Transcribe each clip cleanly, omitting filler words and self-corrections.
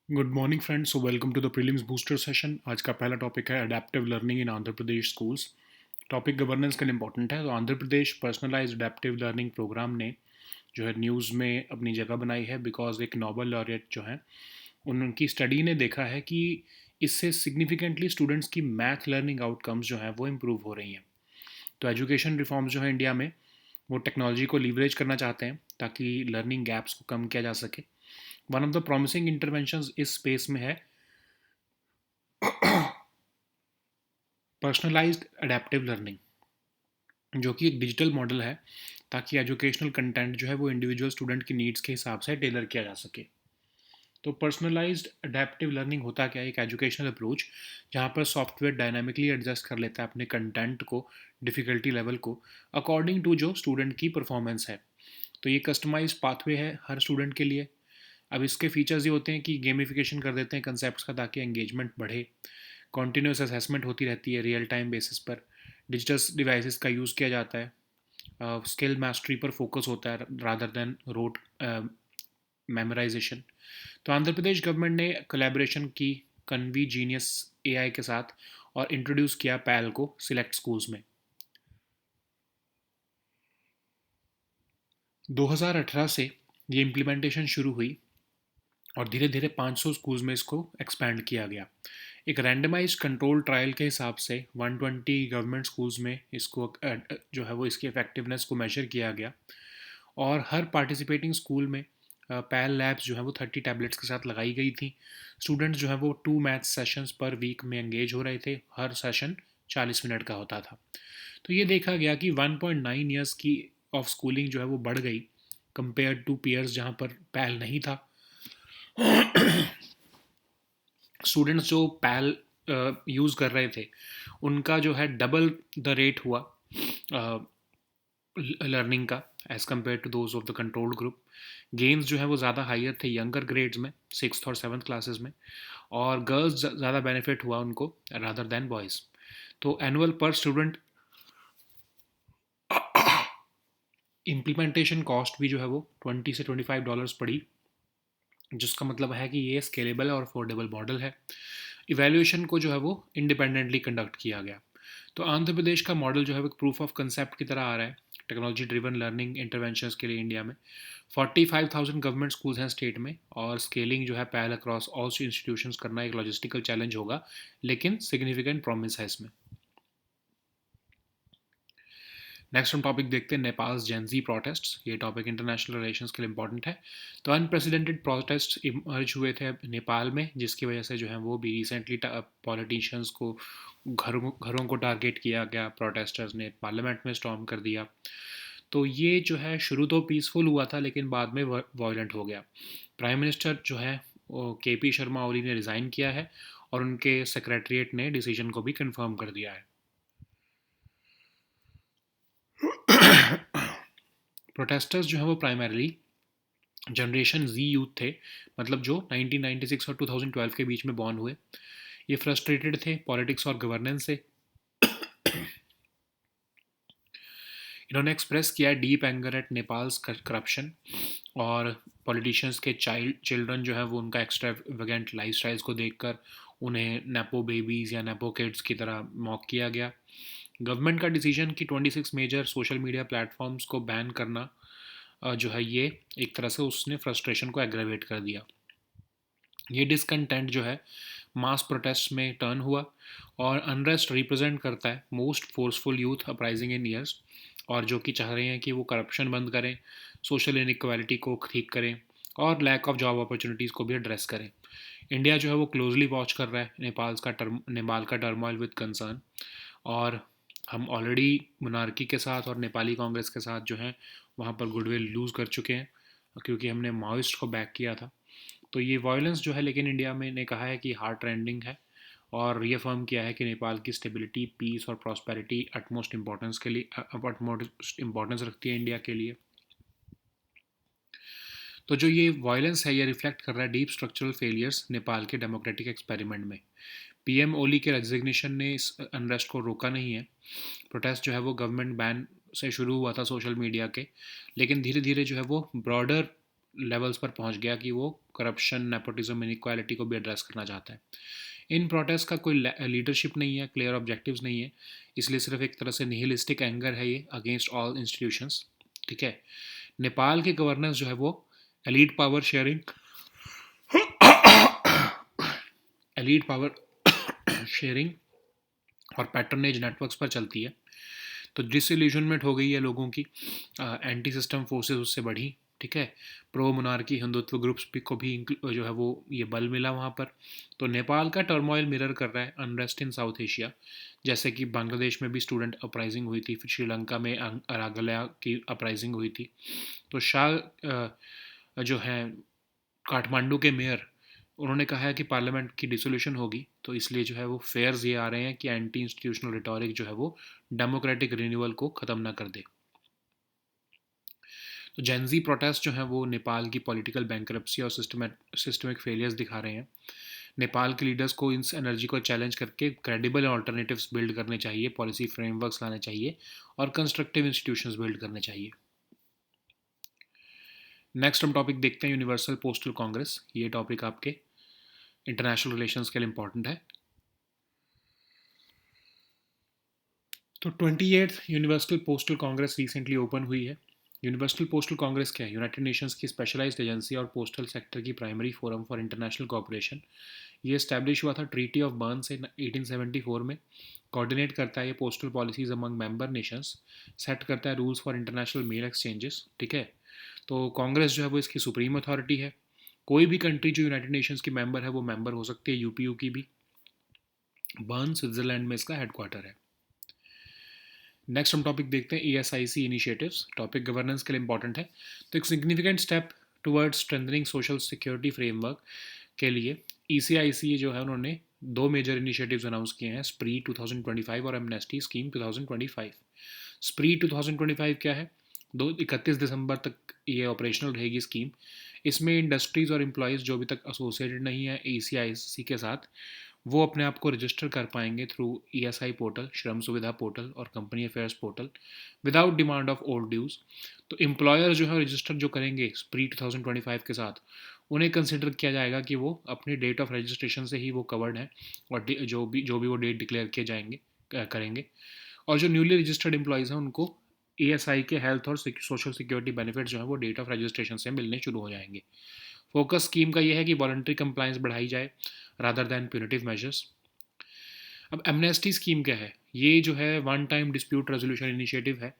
Good morning friends, so welcome to the prelims booster session. आज का पहला topic है adaptive learning in Andhra Pradesh schools. Topic governance का important है। तो Andhra Pradesh personalised adaptive learning programme ने जो है न्यूज़ में अपनी जगह बनाई है, बिकॉज एक नोबल लॉरियट जो है उनकी स्टडी ने देखा है कि इससे सिग्निफिकेंटली स्टूडेंट्स की मैथ लर्निंग आउटकम्स जो हैं वो इम्प्रूव हो रही हैं। तो एजुकेशन रिफॉर्म्स जो है इंडिया में वो टेक्नोलॉजी को लीवरेज करना चाहते हैं ताकि लर्निंग गैप्स को कम किया जा सके। One of the promising interventions इस स्पेस में है पर्सनलाइज्ड अडेप्टिव लर्निंग, जो कि एक डिजिटल मॉडल है ताकि एजुकेशनल कंटेंट जो है वो इंडिविजुअल स्टूडेंट की नीड्स के हिसाब से टेलर किया जा सके। तो पर्सनलाइज्ड अडेप्टिव लर्निंग होता क्या है? एक एजुकेशनल अप्रोच जहाँ पर सॉफ्टवेयर डायनामिकली एडजस्ट कर लेता है अपने कंटेंट को, डिफ़िकल्टी लेवल को, अकॉर्डिंग टू जो स्टूडेंट की परफॉर्मेंस है। तो ये कस्टमाइज पाथवे है हर स्टूडेंट के लिए। अब इसके फीचर्स ये होते हैं कि गेमिफिकेशन कर देते हैं कंसेप्ट का ताकि एंगेजमेंट बढ़े। कॉन्टीन्यूस असेसमेंट होती रहती है रियल टाइम बेसिस पर। डिजिटल डिवाइसेस का यूज़ किया जाता है। स्किल मास्टरी पर फोकस होता है रादर देन रोट मेमोराइजेशन। तो आंध्र प्रदेश गवर्नमेंट ने कोलैबोरेशन की कन्वी जीनियस एआई के साथ और इंट्रोड्यूस किया पैल को सिलेक्ट स्कूल्स में। 2018 से ये इम्प्लीमेंटेशन शुरू हुई और धीरे धीरे 500 स्कूल्स में इसको एक्सपैंड किया गया। एक रैंडमाइज कंट्रोल ट्रायल के हिसाब से 120 गवर्नमेंट स्कूल्स में इसको जो है वो इसकी इफेक्टिवनेस को मेजर किया गया। और हर पार्टिसिपेटिंग स्कूल में पैल लैब्स जो है वो 30 टैबलेट्स के साथ लगाई गई थी। स्टूडेंट्स जो है वो 2 मैथ सेशंस पर वीक में एंगेज हो रहे थे। हर सेशन 40 मिनट का होता था। तो ये देखा गया कि 1.9 ईयर्स की ऑफ स्कूलिंग जो है वो बढ़ गई कंपेयर टू पीयर्स जहाँ पर पैल नहीं था। स्टूडेंट्स जो पैल यूज़ कर रहे थे उनका जो है डबल द रेट हुआ लर्निंग का as compare to those of the controlled group. Games जो है वो ज़्यादा हायर थे यंगर ग्रेड्स में, 6th और 7th क्लासेस में। और गर्ल्स ज़्यादा बेनिफिट हुआ उनको रादर देन बॉयज़। तो एनुअल पर स्टूडेंट इम्प्लीमेंटेशन कॉस्ट भी जो है वो $20 से $25 पड़ी, जिसका मतलब है कि ये स्केलेबल और अफोर्डेबल मॉडल है। इवैल्यूएशन को जो है वो इंडिपेंडेंटली कंडक्ट किया गया। तो आंध्र प्रदेश का मॉडल जो है वो एक प्रूफ ऑफ कंसेप्ट की तरह आ रहा है टेक्नोलॉजी ड्रिवन लर्निंग इंटरवेंशंस के लिए इंडिया में। 45,000 गवर्नमेंट स्कूल्स हैं स्टेट में, और स्केलिंग जो है पैल अक्रॉस ऑल इंस्टीट्यूशंस करना एक लॉजिस्टिकल चैलेंज होगा, लेकिन सिग्निफिकेंट प्रॉमिस है इसमें। नेक्स्ट हम टॉपिक देखते हैं नेपाल जेंजी प्रोटेस्ट्स। ये टॉपिक इंटरनेशनल रिलेशंस के लिए इंपॉर्टेंट है। तो अनप्रेसिडेंटेड प्रोटेस्ट इमर्ज हुए थे नेपाल में, जिसकी वजह से जो है वो भी रिसेंटली पॉलिटिशियंस को घरों को टारगेट किया गया। प्रोटेस्टर्स ने पार्लियामेंट में स्टॉर्म कर दिया। तो ये जो है शुरू तो पीसफुल हुआ था, लेकिन बाद में वायलेंट हो गया। प्राइम मिनिस्टर जो है के पी शर्मा ओली ने रिज़ाइन किया है, और उनके सेक्रेटरीट ने डिसीजन को भी कंफर्म कर दिया है। प्रोटेस्टर्स जो हैं वो प्राइमरली जनरेशन जी यूथ थे, मतलब जो 1996 और 2012 के बीच में बॉर्न हुए। ये फ्रस्ट्रेटेड थे पॉलिटिक्स और गवर्नेंस से। इन्होंने एक्सप्रेस किया deep anger at Nepal's corruption, और पॉलिटिशियंस के चिल्ड्रन जो है वो उनका एक्स्ट्रावेगेंट लाइफस्टाइल्स को देखकर उन्हें नेपो बेबीज़ या नेपो किड्स की तरह मॉक किया गया। गवर्नमेंट का डिसीजन कि 26 मेजर सोशल मीडिया प्लेटफॉर्म्स को बैन करना जो है ये एक तरह से उसने फ्रस्ट्रेशन को एग्रेवेट कर दिया। ये डिसकंटेंट जो है मास प्रोटेस्ट में टर्न हुआ, और अनरेस्ट रिप्रेजेंट करता है मोस्ट फोर्सफुल यूथ अपराइजिंग इन ईयर्स, और जो कि चाह रहे हैं कि वो करप्शन बंद करें, सोशल इनइक्वालिटी को ठीक करें, और लैक ऑफ जॉब अपॉर्चुनिटीज़ को भी एड्रेस करें। इंडिया जो है वो क्लोजली वॉच कर रहा है नेपाल का टर्मोइल विद कंसर्न। और हम ऑलरेडी मोनार्की के साथ और नेपाली कांग्रेस के साथ जो है वहाँ पर गुडविल लूज़ कर चुके हैं, क्योंकि हमने माओइस्ट को बैक किया था। तो ये वायलेंस जो है लेकिन इंडिया में ने कहा है कि हार्ड ट्रेंडिंग है, और रियफर्म किया है कि नेपाल की स्टेबिलिटी, पीस और प्रॉस्पेरिटी अटमोस्ट इम्पोर्टेंस के लिए अटमोस्ट इम्पोर्टेंस रखती है इंडिया के लिए। तो जो ये वायलेंस है ये रिफ्लेक्ट कर रहा है डीप स्ट्रक्चरल फेलियर्स नेपाल के डेमोक्रेटिक एक्सपेरिमेंट में। पीएम ओली के रेजिग्नेशन ने इस अनरेस्ट को रोका नहीं है। प्रोटेस्ट जो है वो गवर्नमेंट बैन से शुरू हुआ था सोशल मीडिया के, लेकिन धीरे धीरे जो है वो ब्रॉडर लेवल्स पर पहुंच गया कि वो करप्शन, नेपोटिज्म, इनइक्वालिटी को भी एड्रेस करना चाहता है। इन प्रोटेस्ट का कोई लीडरशिप नहीं है, क्लियर ऑब्जेक्टिव्स नहीं है, इसलिए सिर्फ एक तरह से निहिलिस्टिक एंगर है ये अगेंस्ट ऑल इंस्टीट्यूशंस। ठीक है। नेपाल के गवर्नेंस जो है वो elite power sharing elite power sharing और पैटर्नेज नेटवर्क्स पर चलती है। तो डिसइल्यूजनमेंट हो गई है लोगों की, एंटी सिस्टम फोर्सेस उससे बढ़ी। ठीक है। प्रो मोनार्की हिंदुत्व ग्रुप्स भी को भी जो है वो ये बल मिला वहाँ पर। तो नेपाल का टर्मोइल मिरर कर रहा है अनरेस्ट इन साउथ एशिया, जैसे कि बांग्लादेश में भी स्टूडेंट अपराइजिंग हुई थी, फिर श्रीलंका में अरागल्या की अपराइजिंग हुई थी। तो शाह जो हैं काठमांडू के मेयर, उन्होंने कहा है कि पार्लियामेंट की डिसोल्यूशन होगी, तो इसलिए जो है वो फेयर्स ये आ रहे हैं कि एंटी इंस्टीट्यूशनल रिटोरिक जो है वो डेमोक्रेटिक रिन्यूअल को ख़त्म ना कर दे। तो जेंजी प्रोटेस्ट जो है वो नेपाल की पॉलिटिकल बैंक्रप्सी और सिस्टमिक फेलियर्स दिखा रहे हैं। नेपाल के लीडर्स को इस एनर्जी को चैलेंज करके क्रेडिबल ऑल्टरनेटिव्स बिल्ड करने चाहिए, पॉलिसी फ्रेमवर्क्स लाने चाहिए और कंस्ट्रक्टिव इंस्टीट्यूशंस बिल्ड करने चाहिए। नेक्स्ट हम टॉपिक देखते हैं यूनिवर्सल पोस्टल कांग्रेस। ये टॉपिक आपके इंटरनेशनल रिलेशंस के लिए इंपॉर्टेंट है। तो 28th universal postal congress recently open हुई है। यूनिवर्सल पोस्टल कांग्रेस क्या है? यूनाइटेड नेशंस की स्पेशलाइज्ड एजेंसी और पोस्टल सेक्टर की primary forum for international cooperation. ये इस्टेब्लिश हुआ था ट्रीटी ऑफ बर्न से 1874 में। कोऑर्डिनेट करता है ये postal policies among member nations, set करता है rules for international mail exchanges. ठीक है। तो कांग्रेस जो है वो इसकी सुप्रीम अथॉरिटी है। कोई भी कंट्री जो यूनाइटेड नेशंस की मेंबर है वो मेंबर हो सकती है, यूपीयू की भी। बर्न स्विट्जरलैंड में इसका हेडक्वार्टर है। नेक्स्ट हम टॉपिक देखते हैं ESIC इनिशिएटिव्स। टॉपिक गवर्नेंस के लिए इंपॉर्टेंट है। तो एक significant step towards strengthening social security framework के लिए ECIC जो है उन्होंने दो मेजर इनिशिएटिव्स अनाउंस किए हैं, स्प्री 2025 और एमनेस्टी स्कीम 2025। स्प्री 2025 क्या है? 31 दिसंबर तक ये ऑपरेशनल रहेगी स्कीम। इसमें इंडस्ट्रीज़ और एम्प्लॉयज़ जो अभी तक एसोसिएटेड नहीं है ECIC के साथ, वो अपने आप को रजिस्टर कर पाएंगे थ्रू ESI पोर्टल, श्रम सुविधा पोर्टल और company affairs portal without demand of old dues. तो एम्प्लॉयर जो है रजिस्टर जो करेंगे स्प्री 2025 के साथ, उन्हें कंसिडर किया जाएगा कि वो अपनी डेट ऑफ रजिस्ट्रेशन से ही वो कवर्ड है, और जो भी वो डेट डिक्लेयर किए जाएंगे करेंगे। और जो न्यूली रजिस्टर्ड एम्प्लॉयज़ हैं उनको ESI के हेल्थ और सोशल सिक्योरिटी बेनिफिट जो है वो डेट ऑफ रजिस्ट्रेशन से मिलने शुरू हो जाएंगे। फोकस स्कीम का यह है कि वॉलंटरी कंप्लायंस बढ़ाई जाए रादर दैन प्यूनिटिव मेजर्स। अब एमनेस्टी स्कीम क्या है? ये जो है one time dispute resolution initiative है,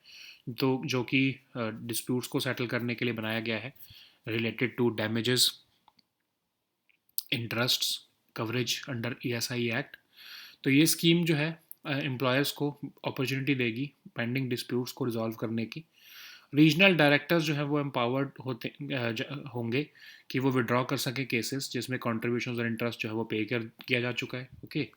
तो जो कि डिस्प्यूट्स को सेटल करने के लिए बनाया गया है, related to damages, interests, coverage under ESI act. तो ये स्कीम जो है एम्प्लॉयर्स को अपॉर्चुनिटी देगी पेंडिंग डिस्प्यूट्स को रिजॉल्व करने की। रीजनल डायरेक्टर्स जो है वो एम्पावर्ड होंगे कि वो विड्रॉ कर सकें केसेस जिसमें कॉन्ट्रीब्यूशन और इंटरेस्ट जो है वो पे किया जा चुका है। ओके।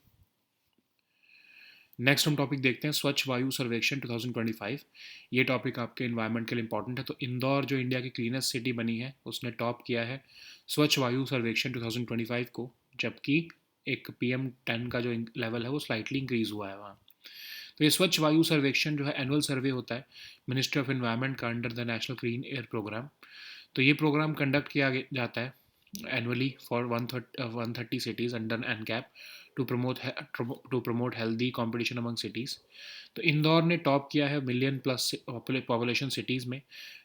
नेक्स्ट हम टॉपिक देखते हैं स्वच्छ वायु सर्वेक्षण 2025। ये टॉपिक आपके इन्वायरमेंट के लिए इंपॉर्टेंट है। तो इंदौर जो इंडिया की क्लीनेस्ट सिटी बनी है उसने टॉप किया है स्वच्छ वायु सर्वेक्षण 2025 को, जबकि एक PM10 का जो लेवल है वो स्लाइटली इंक्रीज हुआ है वहाँ। तो ये स्वच्छ वायु सर्वेक्षण जो है एनुअल सर्वे होता है मिनिस्ट्री ऑफ एनवायरनमेंट का under the national clean air programme. तो ये प्रोग्राम कंडक्ट किया जाता है annually for 130 cities under NCAP to promote healthy competition among cities. तो इंदौर ने टॉप किया है मिलियन प्लस पॉपुलेशन सिटीज़ में।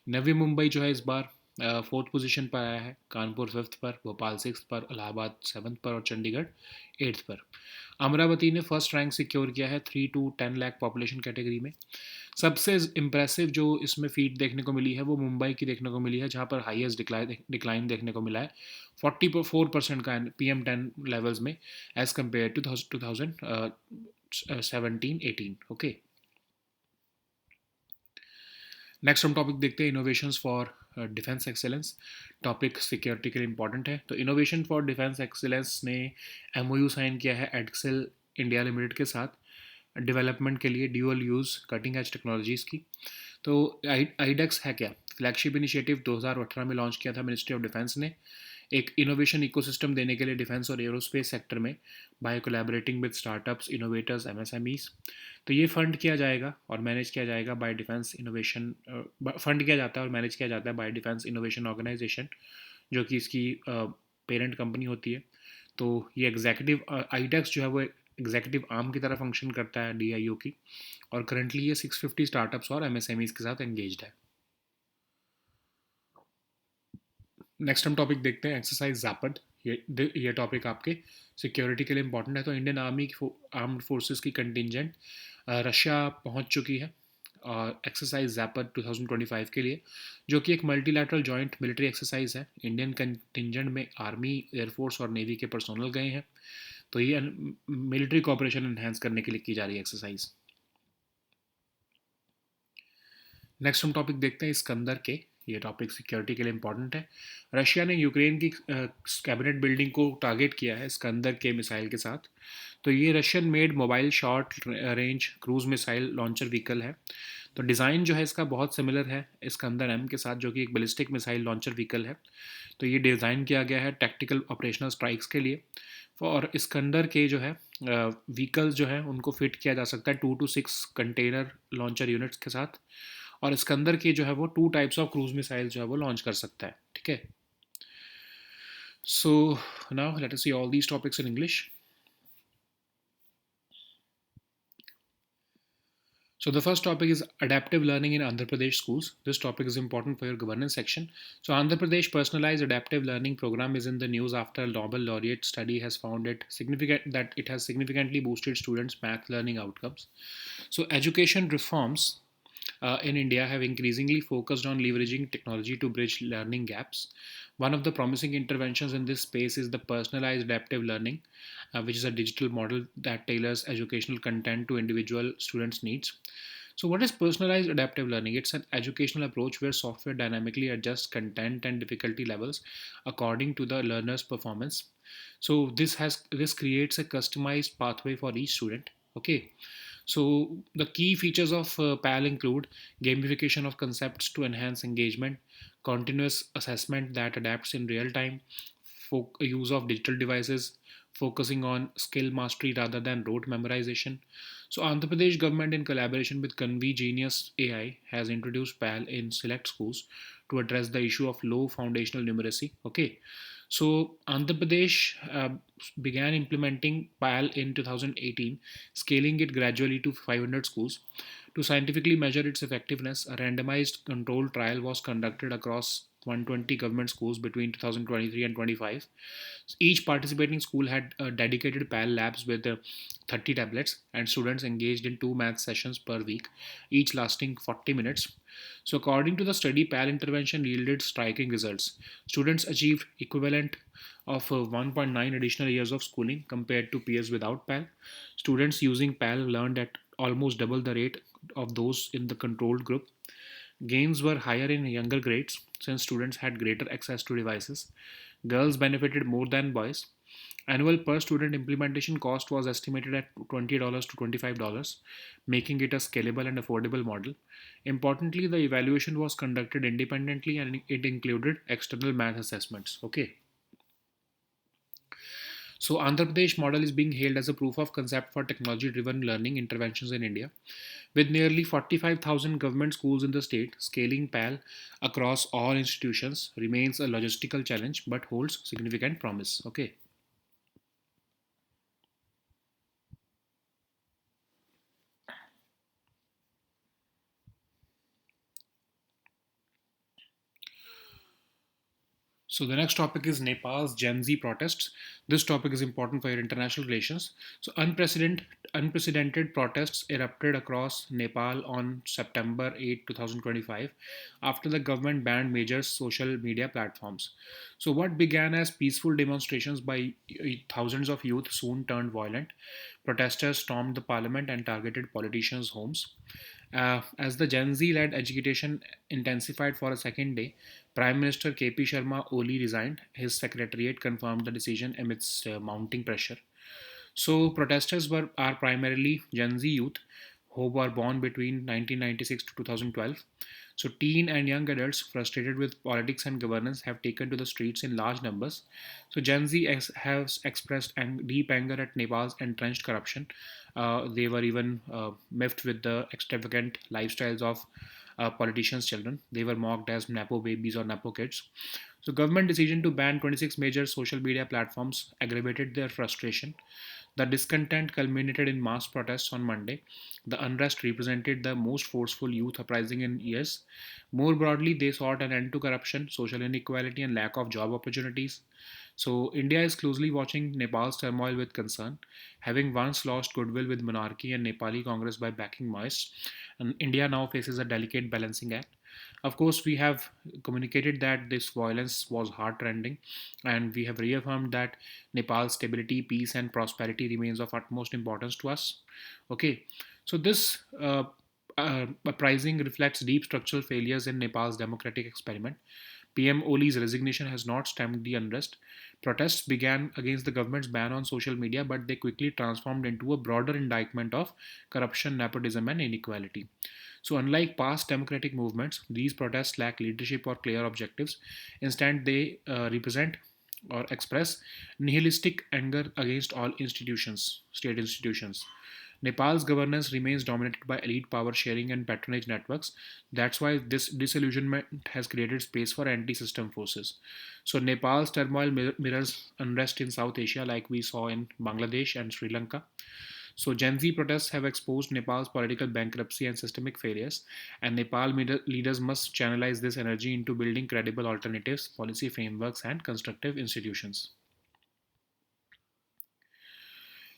नवी मुंबई जो है इस बार 4th पोजीशन पर आया है, कानपुर 5th पर, भोपाल 6th पर, इलाहाबाद 7th पर और चंडीगढ़ 8th पर। अमरावती ने फर्स्ट रैंक सिक्योर किया है 3 to 10 लाख पॉपुलेशन कैटेगरी में। सबसे इम्प्रेसिव जो इसमें फीट देखने को मिली है वो मुंबई की देखने को मिली है, जहाँ पर हाईएस्ट डिक्लाइन देखने को मिला है 44% का PM10 लेवल्स में as compare to 2017-18। Okay. Next हम टॉपिक देखते हैं innovations for defence excellence. Topic security के लिए इंपॉर्टेंट है। तो इनोवेशन फॉर डिफेंस एक्सेलेंस ने MOU साइन किया है एडक्सेल इंडिया लिमिटेड के साथ डेवलपमेंट के लिए dual use cutting edge technologies की। तो आईडेक्स है क्या? फ्लैगशिप इनिशिएटिव 2018 में लॉन्च किया था मिनिस्ट्री ऑफ डिफेंस ने। एक इनोवेशन इकोसिस्टम देने के लिए डिफेंस और एरोस्पेस सेक्टर में by collaborating with startups, innovators, MSMEs. तो ये फंड किया जाएगा और मैनेज किया जाएगा बाय डिफेंस इनोवेशन, फंड किया जाता है और मैनेज किया जाता है बाय डिफेंस इनोवेशन ऑर्गेनाइजेशन, जो कि इसकी पेरेंट कंपनी होती है। तो ये एग्जैक्टिव आईटेक्स जो है वो एग्जैक्टिव आर्म की तरह फंक्शन करता है डीआईओ की, और करंटली ये 650 स्टार्टअप्स और एमएसएमईज के साथ एंगेज्ड है। नेक्स्ट हम टॉपिक देखते हैं एक्सरसाइज जैपड। ये टॉपिक आपके सिक्योरिटी के लिए इंपॉर्टेंट है। तो इंडियन आर्मी आर्म्ड फोर्सेस की कंटिजेंट रशिया पहुंच चुकी है और एक्सरसाइज जैपड 2025 के लिए, जो कि एक मल्टीलैटरल जॉइंट मिलिट्री एक्सरसाइज है। इंडियन कंटिजेंट में आर्मी, एयरफोर्स और नेवी के पर्सोनल गए हैं। तो ये मिलिट्री कॉपरेशन एनहेंस करने के लिए की जा रही है एक्सरसाइज। नेक्स्ट हम टॉपिक देखते हैं स्कंदर के। ये टॉपिक सिक्योरिटी के लिए इंपॉर्टेंट है। रशिया ने यूक्रेन की कैबिनेट बिल्डिंग को टारगेट किया है स्कंदर के मिसाइल के साथ। तो ये Russian made mobile short range cruise missile launcher vehicle है। तो डिज़ाइन जो है इसका बहुत सिमिलर है स्कंदर एम के साथ, जो कि एक बैलिस्टिक मिसाइल लॉन्चर व्हीकल है। तो ये डिज़ाइन किया गया है टैक्टिकल ऑपरेशनल स्ट्राइक्स के लिए। और स्कंदर के जो है व्हीकल्स जो है उनको फिट किया जा सकता है 2 to 6 कंटेनर लॉन्चर यूनिट्स के साथ। और इसके अंदर की जो है वो 2 टाइप्स ऑफ क्रूज मिसाइल जो है वो लॉन्च कर सकता है। ठीक है। So now let us see all these topics in English. So the first topic is adaptive learning in Andhra Pradesh schools. This topic is important for your governance section. So Andhra Pradesh personalized adaptive learning program is in the news after a Nobel laureate study has found it significant that it has significantly boosted students' math learning outcomes. So education reforms in India have increasingly focused on leveraging technology to bridge learning gaps. One of the promising interventions in this space is the personalized adaptive learning, which is a digital model that tailors educational content to individual students' needs. So, what is personalized adaptive learning? It's an educational approach where software dynamically adjusts content and difficulty levels according to the learner's performance. So, this creates a customized pathway for each student. Okay, so the key features of PAL include gamification of concepts to enhance engagement, continuous assessment that adapts in real time, use of digital devices, focusing on skill mastery rather than rote memorization. So Andhra Pradesh government in collaboration with Convi Genius AI has introduced PAL in select schools to address the issue of low foundational numeracy. Okay, so Andhra Pradesh began implementing PAL in 2018, scaling it gradually to 500 schools. To scientifically measure its effectiveness, a randomized controlled trial was conducted across 120 government schools between 2023 and 25. Each participating school had dedicated PAL labs with 30 tablets, and students engaged in 2 math sessions per week, each lasting 40 minutes. So, according to the study, PAL intervention yielded striking results. Students achieved equivalent of 1.9 additional years of schooling compared to peers without PAL. Students using PAL learned at almost double the rate of those in the controlled group. Gains were higher in younger grades since students had greater access to devices. Girls benefited more than boys. Annual per student implementation cost was estimated at $20 to $25, making it a scalable and affordable model. Importantly, the evaluation was conducted independently and it included external math assessments. Okay. So, Andhra Pradesh model is being hailed as a proof of concept for technology driven learning interventions in India. With nearly 45,000 government schools in the state, scaling PAL across all institutions remains a logistical challenge but holds significant promise. Okay. So the next topic is Nepal's Gen Z protests. This topic is important for your international relations. So unprecedented protests erupted across Nepal on September 8, 2025, after the government banned major social media platforms. So what began as peaceful demonstrations by thousands of youth soon turned violent. Protesters stormed the parliament and targeted politicians' homes. As the Gen Z led agitation intensified for a second day, Prime Minister KP Sharma Oli resigned. His secretariat confirmed the decision amidst mounting pressure. So, protesters are primarily Gen Z youth who were born between 1996 to 2012. So, teen and young adults frustrated with politics and governance have taken to the streets in large numbers. So, Gen Z has expressed deep anger at Nepal's entrenched corruption. They were even miffed with the extravagant lifestyles of politicians' children. They were mocked as Napo babies or Napo kids. So, government decision to ban 26 major social media platforms aggravated their frustration. The discontent culminated in mass protests on Monday. The unrest represented the most forceful youth uprising in years. More broadly, they sought an end to corruption, social inequality, and lack of job opportunities. So, India is closely watching Nepal's turmoil with concern. Having once lost goodwill with monarchy and Nepali Congress by backing Maoists, and India now faces a delicate balancing act. Of course, we have communicated that this violence was heart-rending, and we have reaffirmed that Nepal's stability, peace, and prosperity remains of utmost importance to us. Okay, so this uprising reflects deep structural failures in Nepal's democratic experiment. PM Oli's resignation has not stemmed the unrest. Protests began against the government's ban on social media, but they quickly transformed into a broader indictment of corruption, nepotism, and inequality. So, unlike past democratic movements, these protests lack leadership or clear objectives. Instead, they represent or express nihilistic anger against all institutions, state institutions. Nepal's governance remains dominated by elite power sharing and patronage networks. That's why this disillusionment has created space for anti system forces. So, Nepal's turmoil mirrors unrest in South Asia, like we saw in Bangladesh and Sri Lanka. So, Gen Z protests have exposed Nepal's political bankruptcy and systemic failures, and Nepal leaders must channelize this energy into building credible alternatives, policy frameworks, and constructive institutions.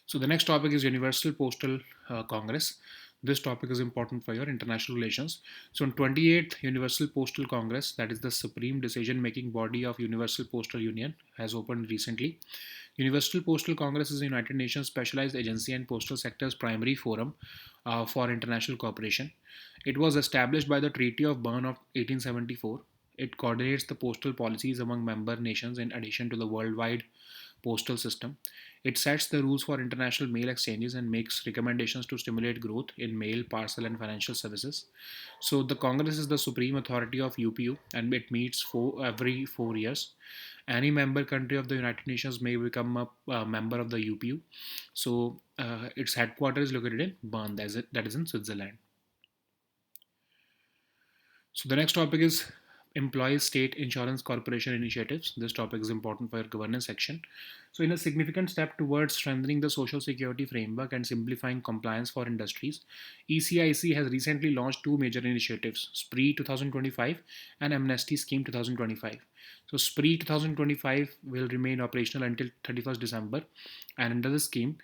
So the next topic is Universal Postal Congress. This topic is important for your international relations. So on 28th Universal Postal Congress, that is the supreme decision-making body of Universal Postal Union, has opened recently. Universal Postal Congress is a United Nations specialized agency and postal sector's primary forum for international cooperation. It was established by the Treaty of Bern of 1874. It coordinates the postal policies among member nations in addition to the worldwide postal system. It sets the rules for international mail exchanges and makes recommendations to stimulate growth in mail, parcel, and financial services. So, the Congress is the supreme authority of UPU and it meets every 4 years. Any member country of the United Nations may become a member of the UPU. So, its headquarters is located in Bern, that is in Switzerland. So the next topic is Employees State Insurance Corporation initiatives. This topic is important for your governance section. So, in a significant step towards strengthening the social security framework and simplifying compliance for industries, ECIC has recently launched two major initiatives: SPREE 2025 and Amnesty Scheme 2025. So, SPREE 2025 will remain operational until 31st December, and under the scheme,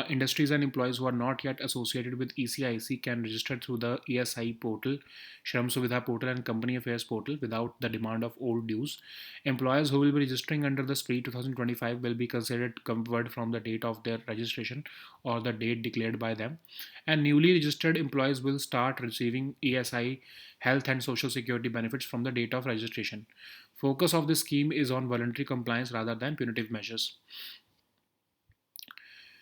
industries and employees who are not yet associated with ECIC can register through the ESI portal, Shram Suvidha portal, and Company Affairs portal without the demand of old dues. Employers who will be registering under the SPREE 2025 will be considered covered from the date of their registration or the date declared by them. And newly registered employees will start receiving ESI health and social security benefits from the date of registration. Focus of this scheme is on voluntary compliance rather than punitive measures.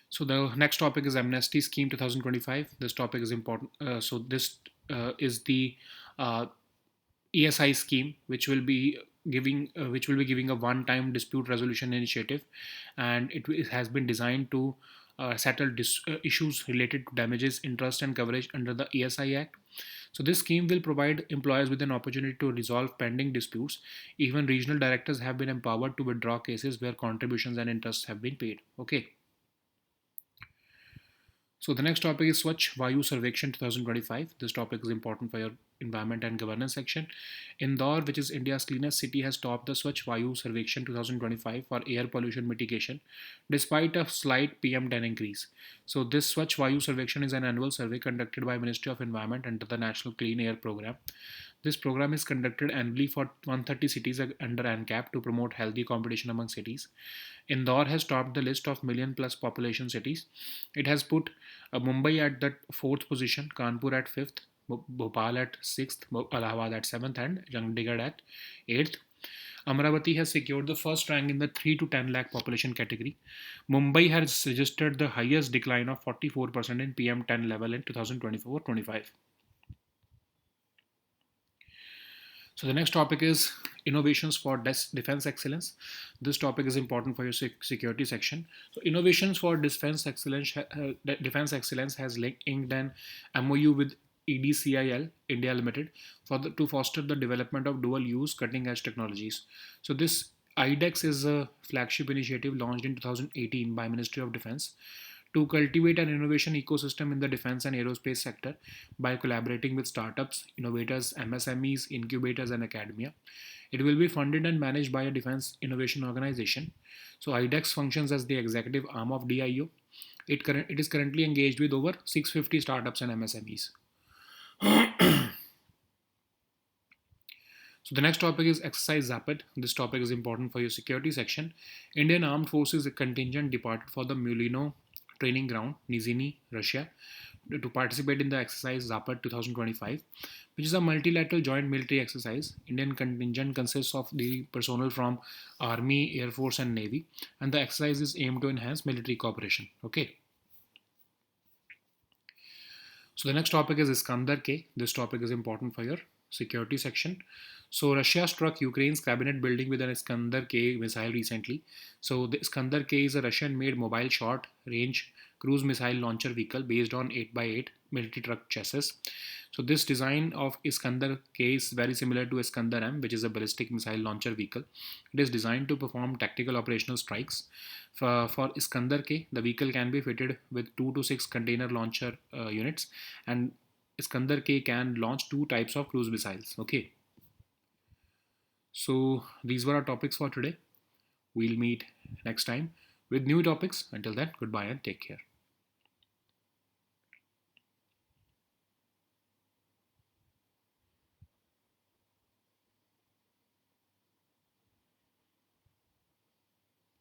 So the next topic is Amnesty Scheme 2025. This topic is important. So this is the uh, ESI scheme, which will be giving a one-time dispute resolution initiative, and it has been designed to settle issues related to damages, interest, and coverage under the ESI Act. So this scheme will provide employers with an opportunity to resolve pending disputes. Even regional directors have been empowered to withdraw cases where contributions and interests have been paid. Okay. So the next topic is Swachh Vayu Sarvekshan 2025. This topic is important for your environment and governance section. Indore, which is India's cleanest city, has topped the Swachh Vayu Sarvekshan 2025 for air pollution mitigation, despite a slight PM10 increase. So this Swachh Vayu Sarvekshan is an annual survey conducted by Ministry of Environment under the National Clean Air Program. This program is conducted annually for 130 cities under ANCAP to promote healthy competition among cities. Indore has topped the list of million plus population cities. It has put Mumbai at the fourth position, Kanpur at fifth, Bhopal at sixth, Allahabad at seventh, and Chandigarh at eighth. Amravati has secured the first rank in the 3 to 10 lakh population category. Mumbai has registered the highest decline of 44% in PM10 level in 2024-25. So the next topic is innovations for defense excellence. This topic is important for your security section. So innovations for defense excellence has inked an MOU with EDCIL India Limited to foster the development of dual use cutting edge technologies. So this IDEX is a flagship initiative launched in 2018 by Ministry of Defense to cultivate an innovation ecosystem in the defense and aerospace sector by collaborating with startups, innovators, MSMEs, incubators, and academia. It will be funded and managed by a defense innovation organization. So IDEX functions as the executive arm of DIO. It is currently engaged with over 650 startups and MSMEs. So the next topic is exercise Zapad. This topic is important for your security section. Indian Armed Forces contingent departed for the Mulino training ground, Nizhny, Russia, to participate in the exercise Zapad 2025, which is a multilateral joint military exercise. Indian contingent consists of the personnel from Army, Air Force, and Navy, and the exercise is aimed to enhance military cooperation. Okay. So the next topic is Iskander K. This topic is important for your security section. So Russia struck Ukraine's cabinet building with an Iskander K missile recently. So the Iskander K is a Russian-made mobile short-range cruise missile launcher vehicle based on 8x8 military truck chassis. So this design of Iskander K is very similar to Iskander M, which is a ballistic missile launcher vehicle. It is designed to perform tactical operational strikes. For Iskander K, the vehicle can be fitted with 2 to 6 container launcher units, and Iskander K can launch 2 types of cruise missiles. Okay. So these were our topics for today. We'll meet next time with new topics. Until then, goodbye and take care.